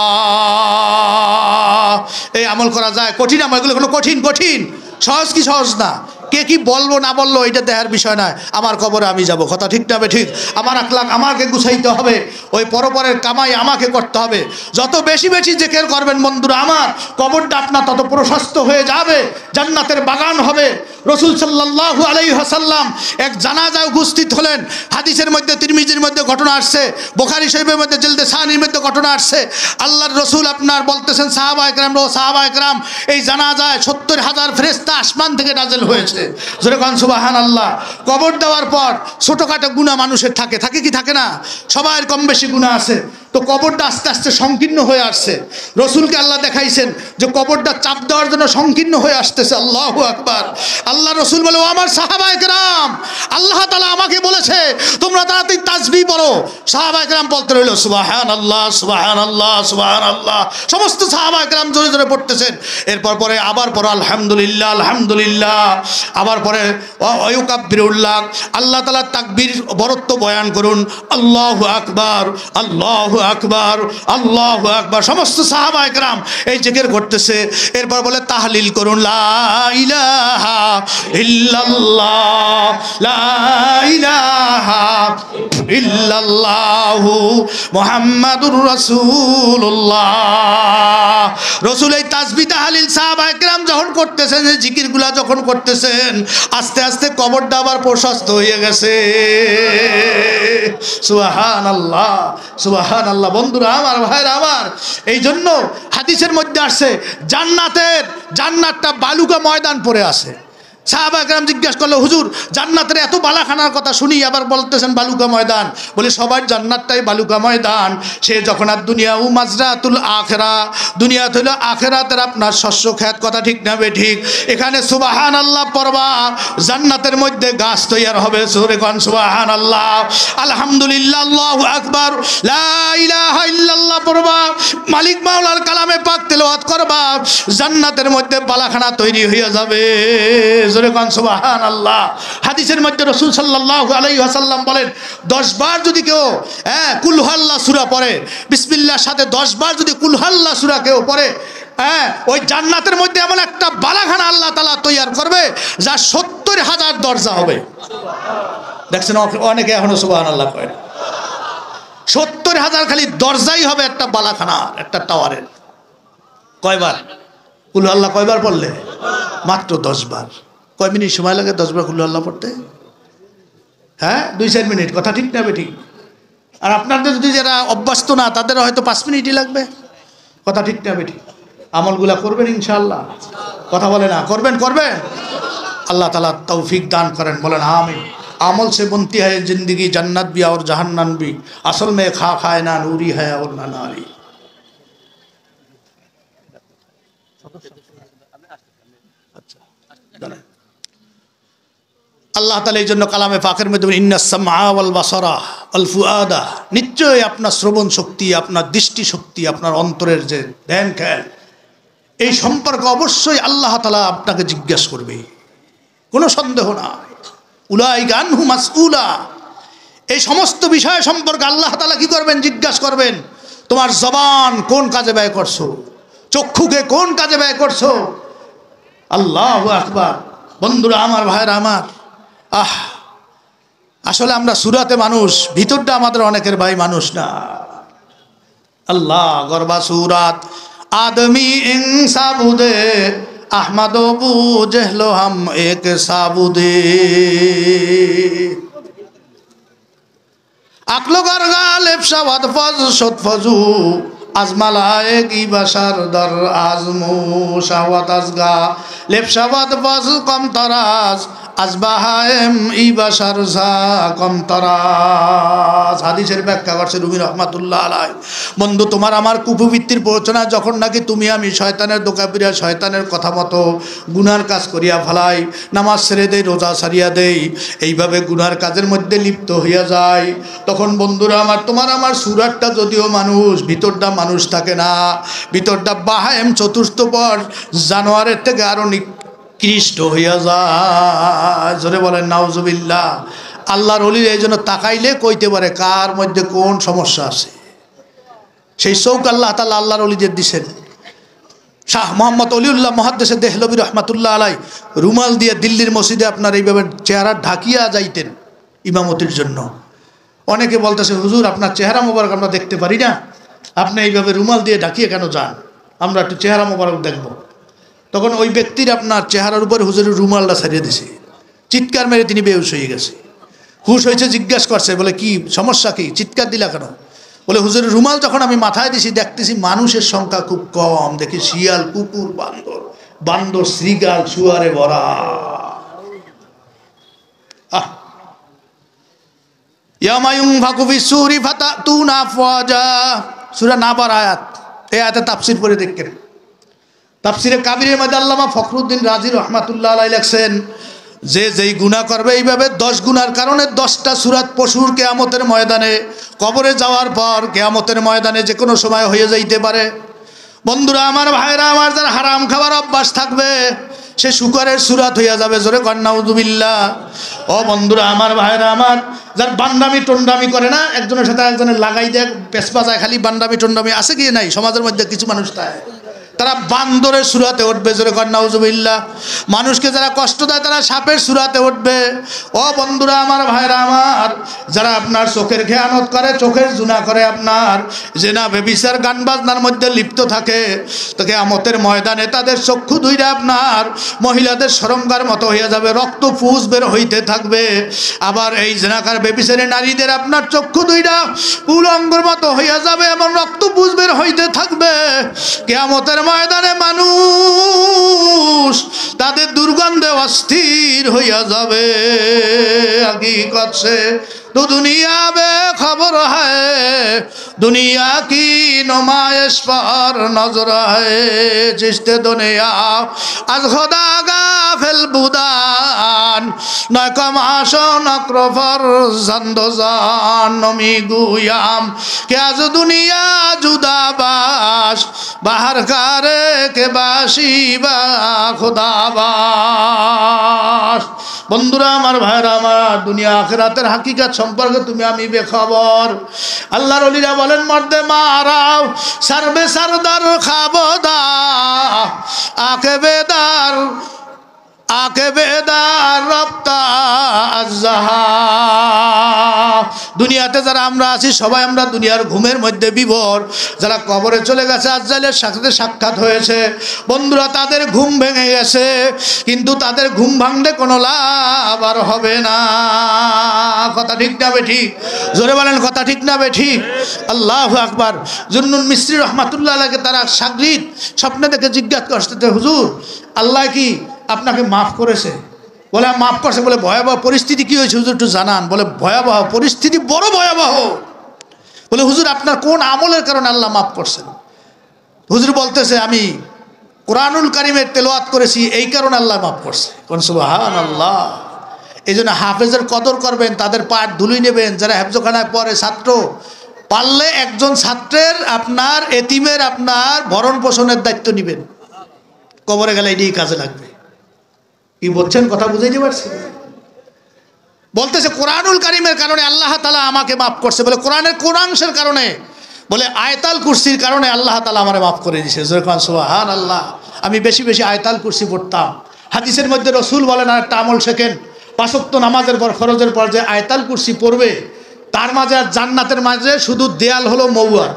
এই আমল করা যায়। কঠিন আমল, এগুলো কোনো কঠিন কঠিন, সহজ কি সহজ না। কে কি বলবো না বললো এটা দেখার বিষয় নয়। আমার কবরে আমি যাব, কথা ঠিক না? ঠিক। আমার আখলাক আমাকে গুছাইতে হবে, ওই পরপরের কামাই আমাকে করতে হবে। যত বেশি বেশি জিকির করবেন বন্ধুরা আমার, কবরটা আপনার তত প্রশস্ত হয়ে যাবে, জান্নাতের বাগান হবে। রসুল সাল্লাল্লাহু আলাইহি ওয়াসাল্লাম এক জানাজায় উপস্থিত হলেন। হাদিসের মধ্যে, তিরমিজির মধ্যে ঘটনা আসছে, বুখারী শরীফের মধ্যে জিলদে সানির মধ্যে ঘটনা আসছে। আল্লাহর রসুল আপনার বলতেছেন, সাহাবায়ে কেরাম, সাহাবায়ে কেরাম, এই জানাজায় 70,000 ফেরেশতা আসমান থেকে নাযিল হয়েছে। জোরে কোন সুবহানাল্লাহ। কবর দেওয়ার পর ছোটখাটো গুনাহ মানুষের থাকে, থাকে কি থাকে না? সবার কম বেশি গুনাহ আছে। তো কবরটা আস্তে আস্তে সংকীর্ণ হয়ে আসছে। রসুলকে আল্লাহ দেখাইছেন যে কবরটা চাপ দেওয়ার জন্য সংকীর্ণ হয়ে আসতেছে। আল্লাহু আকবার। আল্লাহ রসুল বলে, ও আমার সাহাবায়ে কেরাম, আল্লাহ তাআলা আমাকে বলেছে তোমরা তাড়াতাড়ি তাসবিহ পড়ো। সাহাবায়ে কেরাম বলতে রইল সুবহানাল্লাহ, সুবহানাল্লাহ, সুবহানাল্লাহ। সমস্ত সাহাবায়ে কেরাম জোরে জোরে পড়তেছেন। এরপর পরে আবার পড়ো আলহামদুলিল্লাহ, আলহামদুলিল্লাহ। আবার পরে ওয়ায়ুকাব্বিরুল্লাহ, আল্লাহ তাআলা তাকবীর বরত্ব বয়ান করুন, আল্লাহু আকবার, আল্লাহু আকবার, আল্লাহু আকবার। সমস্ত সাহাবায়ে কেরাম এই জিকির করতেছে। এরপর বলে তাহলিল করুন, লা ইলাহা ইল্লাল্লাহ, লা ইলাহা ইল্লাল্লাহু মুহাম্মাদুর রাসূলুল্লাহ। রসুল এই তাসবিহ তাহলিল সাহাবায়ে কেরাম যখন করতেছেন, এই জিকিরগুলা যখন করতেছেন, আস্তে আস্তে কবরটা আবার প্রশস্ত হয়ে গেছে। সুবহানাল্লাহ, সুবহানাল্লাহ। বন্ধুরা আমার, ভাইরা আমার, এই জন্য হাদিসের মধ্যে আসছে জান্নাতটা বালুকা ময়দান পড়ে আছে। সাহাবায়ে কেরাম জিজ্ঞাসা করলো, হুজুর জান্নাতের এত বালাখানার কথা শুনি, আবার বলতেছেন বালুকা ময়দান। বলে সবার জান্নাতটাই বালুকা ময়দান। সে যখন আর দুনিয়াউ মাজরাতুল আখিরা, দুনিয়া হইল আখিরাতের আপনার শস্য ক্ষেত, কথা ঠিক না বে ঠিক? এখানে সুবহানাল্লাহ পড়বা, জান্নাতের মধ্যে গাছ তৈয়ার হবে। জোরে কোন সুবহানাল্লাহ, আলহামদুলিল্লাহ, আল্লাহু আকবার, লা ইলাহা ইল্লাল্লাহ পড়বা, মালিক মাওলার কালামে পাক তেলাওয়াত করবা, জান্নাতের মধ্যে বালাখানা তৈরি হয়ে যাবে। জোরে কোন সুবহানাল্লাহ। হাদিসের মধ্যে রাসূল সাল্লাল্লাহু আলাইহি ওয়াসাল্লাম বলেন, 10 বার যদি কেউ কুল হুয়াল্লাহ সূরা পড়ে, বিসমিল্লাহর সাথে 10 বার যদি কুল হুয়াল্লাহ সূরা কেউ পড়ে, ওই জান্নাতের মধ্যে এমন একটা বালাখানা আল্লাহ তাআলা তৈয়ার করবে যা 70,000 দরজা হবে। দেখছেন অনেকে এখনো সুবহানাল্লাহ কয়। 70,000 খালি দরজাই হবে একটা বালাখানা, একটা টাওয়ারের। কয়বার কুল হুয়াল্লাহ কয়বার পড়লে? মাত্র 10 বার। কয় মিনিট সময় লাগে 10 বার কুল হুয়াল্লাহ পড়তে? 2-4 মিনিট, কথা ঠিক না ঠিক? আর আপনাদের যদি যারা অভ্যস্ত না, তাদের হয়তো 5 মিনিটই লাগবে, কথা ঠিক না ঠিক? আমলগুলা করবেন ইনশাআল্লাহ, কথা বলে না? করবেন, করবেন। আল্লাহ তাআলা তৌফিক দান করেন, বলেন আমিন। अमल से बनती है जिंदगी, जन्नत भी और जहन्नम भी, असल में खा खाए ना नूरी है और ना नारी। আল্লাহ তাআলা এই জন্য কালামে পাকের মধ্যে ইন্নাস সামআ ওয়াল বাসারা ওয়াল ফুআদা, নিশ্চয়ই আপনার শ্রবণ শক্তি, আপনার দৃষ্টি শক্তি, আপনার অন্তরের যে ধ্যান খেয়াল, এই সম্পর্কে অবশ্যই আল্লাহ তাআলা আপনাকে জিজ্ঞাসা করবে, কোনো সন্দেহ নাই। উলাইকা আনহু মাসউলা, এই সমস্ত বিষয় সম্পর্কে আল্লাহ তাআলা কি করবেন? জিজ্ঞাসা করবেন। তোমার জবান কোন কাজে ব্যয় করছো, চক্ষুকে কোন কাজে ব্যয় করছো। আল্লাহু আকবার। বন্ধুরা আমার, ভাইরা আমার, আসলে আমরা সুরাতে মানুষ, ভিতরটা আমাদের অনেকের ভাই মানুষ না। আল্লাহ গরবা সুরাত आदमी इन साबुदे अहमदो बूझलो हम एक साबुदे। আকলো গারগা লেপসা ওয়াদ ফজ সত ফজু আজমালায়ে কি বাসার দর আজমু শাওয়াত আজগা লেপসা ওয়াদ ফজ কম তরাজ আজবাহায়েম ই বাসার ঝা কম তরাজ। হাদিসের ব্যাখ্যা করছে রুমি রহমাতুল্লাহ আলাইহি। বন্ধু, তোমার আমার কুপবৃত্তির প্ররোচনা যখন নাকি তুমি আমি শয়তানের দোকা পিরা শয়তানের কথা মতো গুনার কাজ করিয়া ফেলাই, নামাজ ছেড়ে দেই, রোজা ছাড়িয়া দেই, এইভাবে গুনার কাজের মধ্যে লিপ্ত হইয়া যায়, তখন বন্ধুরা আমার তোমার আমার সুরাটটা যদিও মানুষ, ভিতরটা মানুষ থাকে না, ভিতরটা বাহায়েম চতুর্থ পর জানোয়ারের থেকে আরো নিকৃষ্ট হইয়া যায়। জোরে বলেন নাউজুবিল্লাহ। আল্লাহর ওলির এই জন্য তাকাইলে কইতে পারে কার মধ্যে কোন সমস্যা আছে। সেই চৌক আল্লাহ তাআলা আল্লাহর ওলিদের দিছেন। শাহ মোহাম্মদ অলিউল্লাহ মুহাদ্দিস দেহলভী রহমাতুল্লাহ আলাই রুমাল দিয়ে দিল্লির মসজিদে আপনার এইভাবে চেহারা ঢাকিয়া যাইতেন ইমামতির জন্য। অনেকে বলতেছে, হুজুর আপনার চেহারা মোবারক আমরা দেখতে পারি না, আপনি এইভাবে রুমাল দিয়ে ঢাকিয়ে কেন যান, আমরা একটু চেহারা মোবারক দেখব। তখন ওই ব্যক্তির আপনার চেহারার উপরে হুজুরের রুমালটা ছাড়িয়ে দিছে, চিৎকার মেরে তিনি বেহুশ হয়ে গেছে। হুশ হয়েছে, জিজ্ঞাসা করছে, বলে কি সমস্যা, কি চিৎকার দিলা কেন? বলে হুজুরের রুমাল যখন আমি মাথায় দিছি দেখতেছি মানুষের সংখ্যা খুব কম, দেখি শিয়াল, কুকুর, বান্দর, বান্দর, শ্রীগাল, শুয়ারে ভরা। সূরা নাবার আয়াত, এই আয়াতে তাফসীর পড়ে দেখেন। তাফসীরে কাবীরের মধ্যে আল্লামা ফখরুদ্দিন রাজি রহমাতুল্লাহ আলাইহি লেখছেন যে যেই গুনাহ করবে এইভাবে 10 গুনার কারণে 10টা সূরাত পশুর কিয়ামতের ময়দানে, কবরে যাওয়ার পর কিয়ামতের ময়দানে যে কোনো সময় হয়ে যাইতে পারে। বন্ধুরা আমার, ভাইরা আমার, যার হারাম খাবার অভ্যাস থাকবে সে শুকরের সূরাত হইয়া যাবে। জোরে কন নাউযুবিল্লাহ। ও বন্ধুরা আমার, ভাইরা আমার, যার বান্দামি টন্ডামি করে না, একজনের সাথে একজনের লাগাই দেয়, পেছপা যায়, খালি বান্দামি টন্ডামি আছে কি নাই সমাজের মধ্যে কিছু মানুষ তারা বান্দরের সূরাতে উঠবে। জোরে কন নাউযুবিল্লাহ। মানুষকে যারা কষ্ট দেয় তারা সাপের সূরাতে উঠবে। ও বন্ধুরা আমার, ভাইরা আমার, যারা আপনার চোখের খেয়ানত করে, চোখের জুনা করে, আপনার জেনা ব্যভিচার গান বাজনার মধ্যে লিপ্ত থাকে, তো কিয়ামতের ময়দানে তাদের চক্ষু দুইটা আপনার মহিলাদের শরমগার মতো হয়ে যাবে, রক্ত ফুস বের হইতে থাকবে। আবার এই জেনাকার ব্যভিচারী নারীদের আপনার চক্ষু দুইটা উলঙ্গর মতো হইয়া যাবে, এমন রক্ত ফুস বের হইতে থাকবে। কিয়ামতের ময়দানে মানুষ তাদের দুর্গন্ধে অস্থির হইয়া যাবে। হकीकत से तो दुनिया बेखबर है, दुनिया की नुमाइश पर नजर है, जिसते दुनिया आज खुदा गाफिल बुदान न कमाश नक्रफर जंदोजान नमी गुयाम कि आज दुनिया जुदाबाश बाहर करे के बाशी बा खुदाबाश। বন্ধুরা আমার, ভাইরা আমার, দুনিয়া আখিরাতের হাকিকত সম্পর্কে তুমি আমি বেখবর। আল্লাহর ওলিরা বলেন, মর্দে মারাও সারবে সারদার খাবদা আকে বেদার রপ্তা আজহা। দুনিয়াতে যারা আমরা আছি সবাই আমরা দুনিয়ার ঘুমের মধ্যে বিভোর। যারা কবরে চলে গেছে, আজরাইলের সাথে সাক্ষাৎ হয়েছে, বন্ধুরা তাদের ঘুম ভেঙে গেছে, কিন্তু তাদের ঘুম ভাঙলে কোনো লাভ আর হবে না। কথা ঠিক না বেঠিক? জোরে বলেন, কথা ঠিক না বেঠিক? আল্লাহু আকবার। জুন্নুন মিসরি রহমাতুল্লাহ আলাইহি তারা শাগরিদ স্বপ্নে দেখে জিজ্ঞাসা করতে, হুজুর আল্লাহ কি আপনাকে মাফ করেছে? বলে মাফ করছে। বলে ভয়াবহ পরিস্থিতি কি হয়েছে হুজুর একটু জানান। বলে ভয়াবহ পরিস্থিতি, বড় ভয়াবহ। বলে হুজুর আপনার কোন আমলের কারণে আল্লাহ মাফ করছেন? হুজুর বলতেছে আমি কোরআনুল কারীমের তেলাওয়াত করেছি, এই কারণে আল্লাহ মাফ করছে। কোন সুবহানাল্লাহ। এই জন্য হাফেজের কদর করবেন, তাদের পাঠ ধুলি নেবেন। যারা হেফজখানায় পড়ে ছাত্র, পারলে একজন ছাত্রের আপনার এতিমের আপনার ভরণ পোষণের দায়িত্ব নেবেন, কবরে গেলে এটাই কাজে লাগবে। কি বলছেন, কথা বুঝাইতে পারছি? বলতেছে কোরআনুল কারীমের কারণে আল্লাহ তাআলা আমাকে মাফ করছে। বলে কোরআনের কোন অংশের কারণে? বলে আয়াতুল কুরসির কারণে আল্লাহ তাআলা আমারে মাফ করে দিয়েছে। সুবহানাল্লাহ। আমি বেশি বেশি আয়াতুল কুরসি পড়তাম। হাদিসের মধ্যে রাসূল বলেন, আর একটা আমল শেখেন, 5 ওয়াক্ত নামাজের পর ফরজের পর যে আয়াতুল কুরসি পড়বে, তার মাঝে আর জান্নাতের মাঝে শুধু দেয়াল হলো মৌয়ার।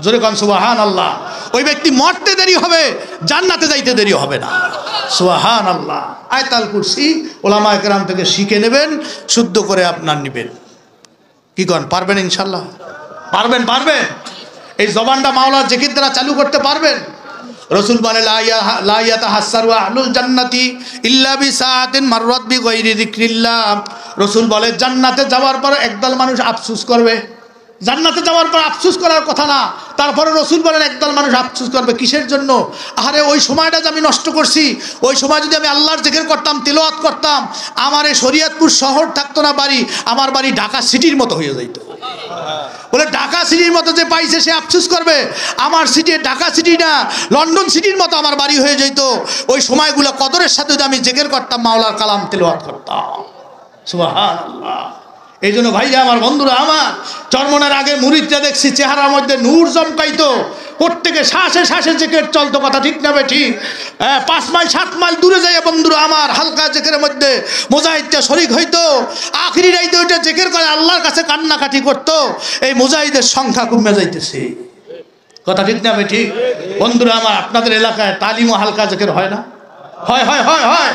জোরে কান সুবহানাল্লাহ। ওই ব্যক্তি মরতে দেরি হবে, জান্নাতে যাইতে দেরি হবে না। সুবহানাল্লাহ। আয়াতুল কুরসি ওলামায়ে কেরাম থেকে শিখে নেবেন, শুদ্ধ করে আপনার নেবেন। কি কন, পারবেন ইনশাল্লাহ? পারবেন? পারবেন? এই জবানটা মাওলার জিকির দ্বারা চালু করতে পারবেন? রসুল বলে লা ইয়াতাহাসসারু আহলুল জান্নাতি ইল্লা বিসাআতিন মাররাত বিগাইরি যিকরিল্লাহ। রসুল বলে জান্নাতে যাওয়ার পর একদল মানুষ আফসোস করবে। জান্নাতে যাওয়ার পর আফসোস করার কথা না, তারপরে রসুল বলেন একদল মানুষ আফসোস করবে। কিসের জন্য? আরে ওই সময়টা যে আমি নষ্ট করছি, ওই সময় যদি আমি আল্লাহর জিকির করতাম, তিলাওয়াত করতাম, আমার এই শরীয়তপুর শহর থাকতো না বাড়ি, আমার বাড়ি ঢাকা সিটির মতো হয়ে যাইত। বলে ঢাকা সিটির মতো যে পাইছে সে আফসোস করবে, আমার সিটি ঢাকা সিটি না, লন্ডন সিটির মতো আমার বাড়ি হয়ে যেত। ওই সময়গুলো কদরের সাথে যদি আমি জিকির করতাম, মাওলার কালাম তিলাওয়াত করতাম। সুবহানাল্লাহ। এই জন্য ভাইরা আমার, বন্ধুরা আমার, চরমনের আগে মুরিদরা দেখছি চেহারার মধ্যে নূর জমকাইতো, প্রত্যেকে শ্বাসে শ্বাসে জিকির চলতো। কথা ঠিক না ঠিক? 5 মাইল 7 মাইল দূরে যাইয়া বন্ধুরা আমার হালকা জিকিরের মধ্যে মুজাহিদটা শরীক হইতো। আখিরি রাইতে ওইটা জিকির করে আল্লাহর কাছে কান্নাকাটি করতো। এই মুজাহিদের সংখ্যা কমে যাইতেছে। কথা ঠিক না ঠিক? বন্ধুরা আমার, আপনাদের এলাকায় তালিম ও হালকা জিকির হয় না? হয় হয় হয় হয়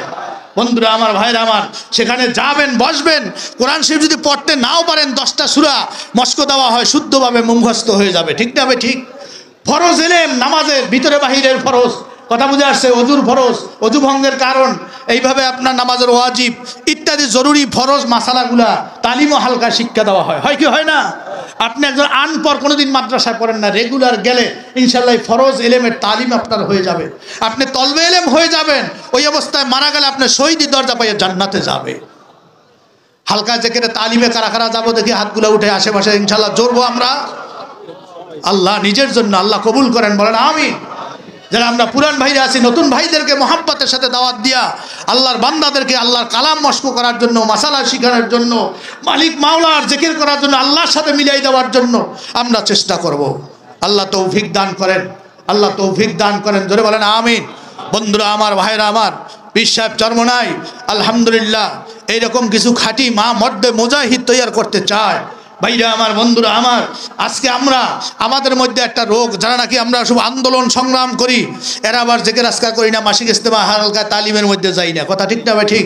বন্ধুরা আমার, ভাইরা আমার, সেখানে যাবেন, বসবেন। কোরআন শরীফ যদি পড়তে নাও পারেন, 10টা সূরা মস্ক দেওয়া হয়, শুদ্ধভাবে মুখস্থ হয়ে যাবে। ঠিক না ঠিক? ফরজ এলেম, নামাজের ভিতরে বাহিরের ফরজ, কথা বুঝে আসছে? অজুর ফরজ, অজু ভঙ্গের কারণ, এইভাবে আপনার নামাজের ওয়াজিব ইত্যাদি জরুরি ফরজ মাসালাগুলা তালিম ও হালকা শিক্ষা দেওয়া হয়। হয় কি হয় না? আপনি একজন আনপড়, কোনোদিন মাদ্রাসায় পড়েন না, রেগুলার গেলে ইনশাল্লাহ ফরজ এলেমের তালিম আপনার হয়ে যাবে। আপনি তলবে এলেম হয়ে যাবেন। ওই অবস্থায় মারা গেলে আপনি শহীদি দরজা পাইয়ে জান্নাতে যাবে। হালকা জিকিরে তালিমে কারা কারা যাবো দেখি হাতগুলো উঠে আশেপাশে ইনশাল্লাহ জোরবো আমরা। আল্লাহ নিজের জন্য আল্লাহ কবুল করেন, বলেন আমিন। যারা আমরা পুরান ভাইরা আছি, নতুন ভাইদেরকে মোহাব্বতের সাথে দাওয়াত দিয়া আল্লাহর বান্দাদেরকে আল্লাহর কালাম মস্ক করার জন্য, মাসালা শিখানোর জন্য, মালিক মাওলার জিকির করার জন্য, আল্লাহর সাথে মিলাই দেওয়ার জন্য আমরা চেষ্টা করব। আল্লাহ তৌফিক দান করেন, আল্লাহ তৌফিক দান করেন, জোরে বলেন আমিন। বন্ধুরা আমার, ভাইরা আমার, পীর সাহেব চরমনাই আলহামদুলিল্লাহ এইরকম কিছু খাঁটি মা মর্দে মুজাহিদ তৈরি করতে চায়। ভাইরা আমার, বন্ধুরা আমার, আজকে আমরা আমাদের মধ্যে একটা রোগ, যারা নাকি আমরা সব আন্দোলন সংগ্রাম করি, এরা আবার জিকির আজকার করি না, মাসিক ইজতেমা হালকা তালিমের মধ্যে যাই না। কথা ঠিক না ভাই ঠিক?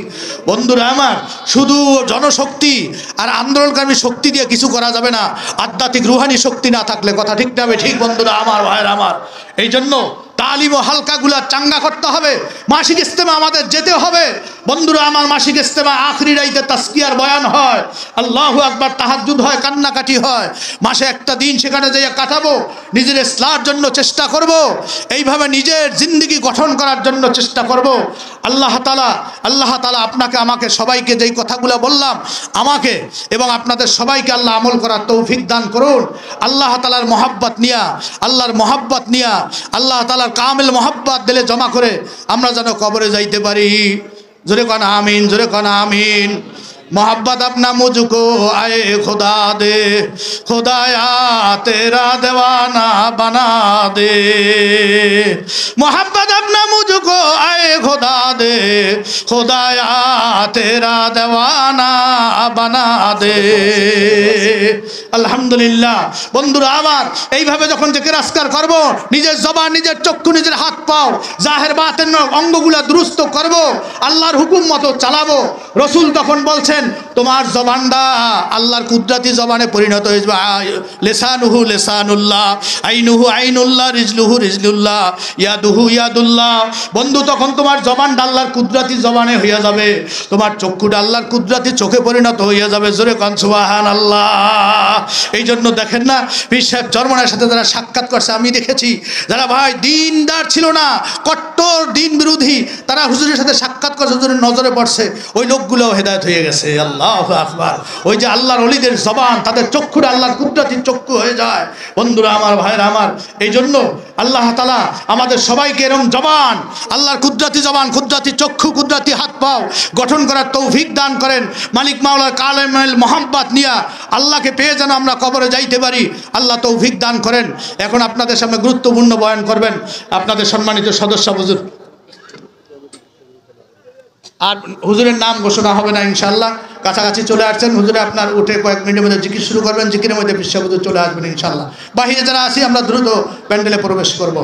বন্ধুরা আমার, শুধু জনশক্তি আর আন্দোলনকারী শক্তি দিয়ে কিছু করা যাবে না, আধ্যাত্মিক রুহানি শক্তি না থাকলে। কথা ঠিক না ভাই ঠিক? বন্ধুরা আমার, ভাইরা আমার, এই জন্য তালিম ও হালকাগুলা চাঙ্গা করতে হবে। মাসিক ইজতেমা আমাদের যেতে হবে। বন্ধুরা আমার, মাসিক ইজতেমা আখরি রাইতে তাজকিয়ার বয়ান হয়, আল্লাহু আকবার, তাহাজ্জুদ হয়, কান্নাকাটি হয়। মাসে একটা দিন সেখানে যাইয়া কাটাবো, নিজের ইসলামের জন্য চেষ্টা করব, এইভাবে নিজের জিন্দেগি গঠন করার জন্য চেষ্টা করব। আল্লাহ তাআলা আপনাকে আমাকে সবাইকে যেই কথাগুলো বললাম, আমাকে এবং আপনাদের সবাইকে আল্লাহ আমল করার তৌফিক দান করুন। আল্লাহ তাআলার মহব্বত নিয়া, আল্লাহর মহব্বত নিয়া, আল্লাহ তাআলার কামিল মহব্বত দিলে জমা করে আমরা যেন কবরে যাইতে পারি। जोरे कौन आमीन, जोरे कौन आमीन। मोहब्बत अपना मुझको आए खुदा दे, खुदाया तेरा दीवाना बना दे। मोहब्बत अपना मुझको आए खुदा दे, खुदाया तेरा दीवाना बना दे। আলহামদুলিল্লাহ। বন্ধুরা আমার, এইভাবে যখন জিকির আজকার করব, নিজের জবান, নিজের চক্ষু, নিজের হাত পাও, জাহের বাতের অঙ্গগুলা দুরুস্ত করব, আল্লাহর হুকুম মতো চালাবো। রসুল তখন বলছেন তোমার জবানটা আল্লাহর কুদরতি জবানে পরিণত হয়ে যাবে। লিসানুহু লিসানুল্লাহ, আইনুহু আইনুল্লাহ, রিজলুহু রিজলুল্লাহ, ইয়াদুহু ইয়াদুল্লাহ। বন্ধু, তখন তোমার জবানটা আল্লাহর কুদরতি জবানে হয়ে যাবে, তোমার চক্ষুটা আল্লাহর কুদরতি চোখে পরিণত হয়ে যাবে। জোরে কান সুবহানাল্লাহ। এই জন্য দেখেন না, পীর সাহেব চরমনার সাথে যারা সাক্ষাৎ করছে, আমি দেখেছি যারা ভাই দিনদার ছিল না, কট্টর দিন বিরোধী, তারা হুজুরের সাথে সাক্ষাৎ করছে, হুজুরের নজরে পড়ছে, ওই লোকগুলোও হেদায়েত হয়ে গেছে। আল্লাহু আকবার। ওই যে আল্লাহর ওলিদের জবান, তাদের চক্ষুটা আল্লাহর কুদরতি চক্ষু হয়ে যায়। বন্ধুরা আমার, ভাইরা আমার, এই জন্য আল্লাহ তাআলা আমাদের সবাইকে এরকম জবান, আল্লাহর কুদরতি জবান, কুদরতি চক্ষু, কুদরতি হাত পাও গঠন করার তৌফিক দান করেন। মালিক মাওলার কালামের মোহাব্বত নিয়া আল্লাহকে পেয়ে যেন আমরা কবরে যাইতে পারি, আল্লাহ তৌফিক দান করেন। এখন আপনাদের সামনে গুরুত্বপূর্ণ বয়ান করবেন আপনাদের সম্মানিত সদস্য হুজুর। আর হুজুরের নাম ঘোষণা হবে না ইনশাআল্লাহ, কাছাকাছি চলে আসছেন। হুজুরে আপনার উঠে কয়েক মিনিটের মধ্যে জিকির শুরু করবেন, জিকিরের মধ্যে বিশ্ব হুজুর চলে আসবেন ইনশাআল্লাহ। বাহিরে যারা আছি আমরা দ্রুত প্যান্ডেলে প্রবেশ করব।